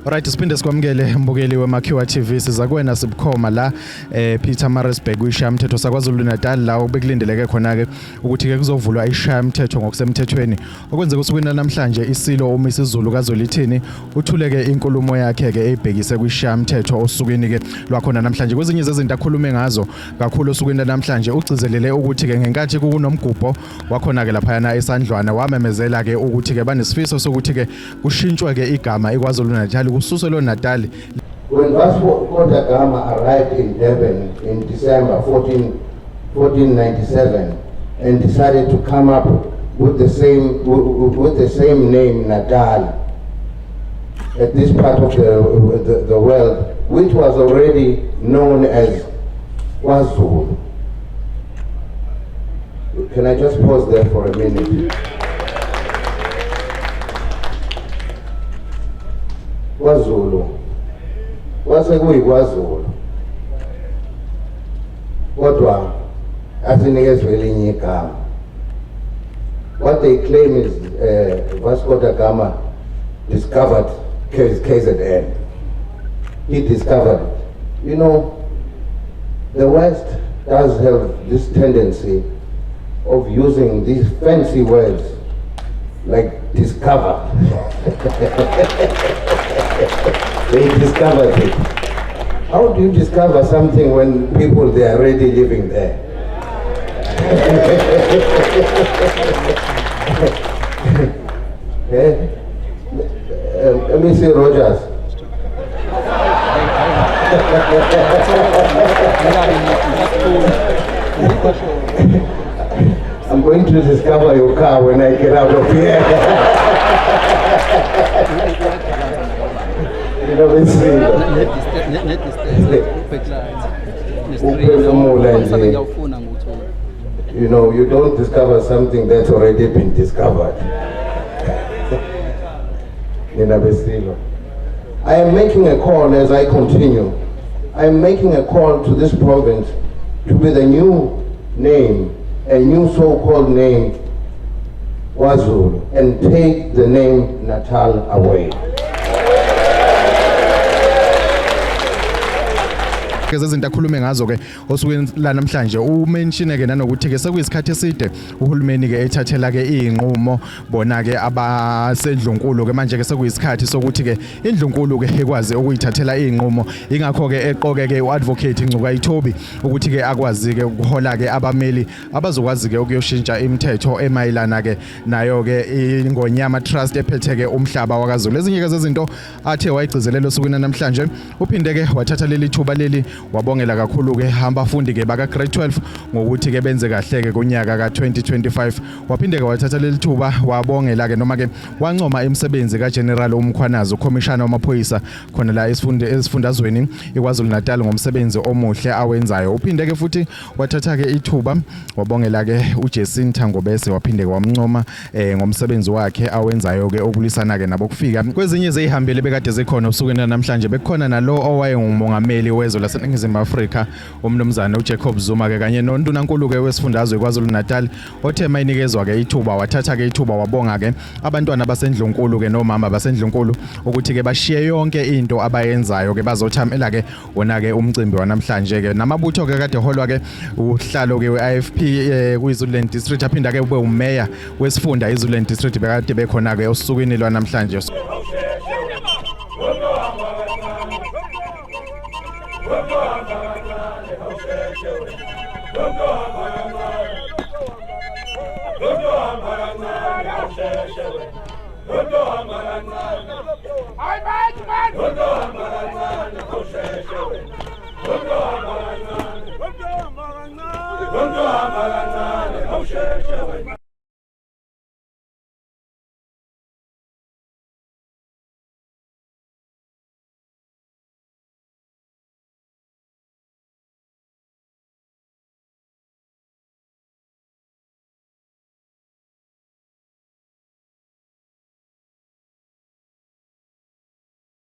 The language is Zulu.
Alright, siphinde sikwamukele mbukeli weMakhiwa TV. Siza kuwena sibukhoma la Pietermaritzburg kwishayamithetho saKwaZulu Natal la obekulindeleke khona ke ukuthi ke kuzovulwa ishayamithetho ngokusemthethweni. Okwenzeka usukwini namhlanje isilo uMisizulu kaZolithini uthuleke inkulumo yakhe ke ebhekise kwishayamithetho osukwini ke lwakhona namhlanje. Kwezinye zezinto akhulume ngazo kakhulu osukwini namhlanje ugcizelele ukuthi ke ngenkathi kunomgubho wakhona ke lapha yana eSandlwana wamemezela ke ukuthi ke banesifiso sokuthi ke kushintshwe ke igama eKwaZulu Natal kususelo Natal. When Vasco da Gama arrived in Durban in December 1497 and decided to come up with the same name Natal at this part of the world, which was already known as KwaZulu. Can I just pause there for a minute? KwaZulu kwase kuyiKwaZulu kodwa asinikezwe elinye igama. What they claim is Vasco da Gama discovered KZN. He discovered it. You know, the West does have this tendency of using these fancy words like discover. They discovered it. How do you discover something when people they are already living there? Let me see Rogers. I'm going to discover your car when I get out of here. You know, you know, you don't discover something that's already been discovered. I am making a call as I continue. I am making a call to this province to be the new name, a new so-called name, KwaZulu, and take the name Natal away. Izinto akhulume ngazo ke osukwini la namhlanje umention ke nanokuthi ke sekuyisikhathi eside uhulumeni ke ethathela ke izinqumo bona ke abasendlunkulu ke manje ke sekuyisikhathi sokuthi ke indlunkulu ke ekwazi ukuyithathela izinqumo. Ingakho ke eqoke ke uadvocate Ngcuka Ithobi ukuthi ke akwazi ke ukuhola ke abameli abazokwazi ke ukuyoshintsha imithetho emayilana ke nayo ke iNgonyama Trust ephethe ke umhlaba wakaZulu. Ezinye ke zezinto athe wayigcizelela osukwini namhlanje uphinde ke wathatha leli thuba leli wabongela kakhulu ke abafundi ke baka grade 12 ngokuthi ke benze kahle ke kunyaka ka 2025. Waphinde ke wathatha leli thuba wabongela ke noma ke wancoma imisebenzi ka General uMkhwanazi uCommissioner wamaphoyisa khona la esifundazweni eKwaZulu Natal ngomsebenzi omuhle awenzayo. Uphinde ke futhi wathatha ke ithuba wabongela ke uJacinta Ngobese waphinde ke wamncoma ngomsebenzi wakhe awenzayo ke okulisana ke nabo kufika kwezinye zehambele bekade zikhona usukweni namhlanje bekhona nalo owayengumongameli wezwe laseNingizimu Afrika umnumzana uJacob Zuma ke kanye noNdunankulu ke wesifundazwe kwaZulu Natal othe mayinikezwa ke ithuba wathatha ke ithuba wabonga ke abantwana basendlunkulu ke nomama basendlunkulu ukuthi ke bashiye yonke into abayenzayo ke bazothamela ke wona ke umcimbi wanamhlanje ke namabutho ke kade holwa ke uhlalo ke weIFP kuyiZululand District aphinda ke ube umeya wesifunda iZululand District bekade bekhona ke osukwini lwanamhlanje.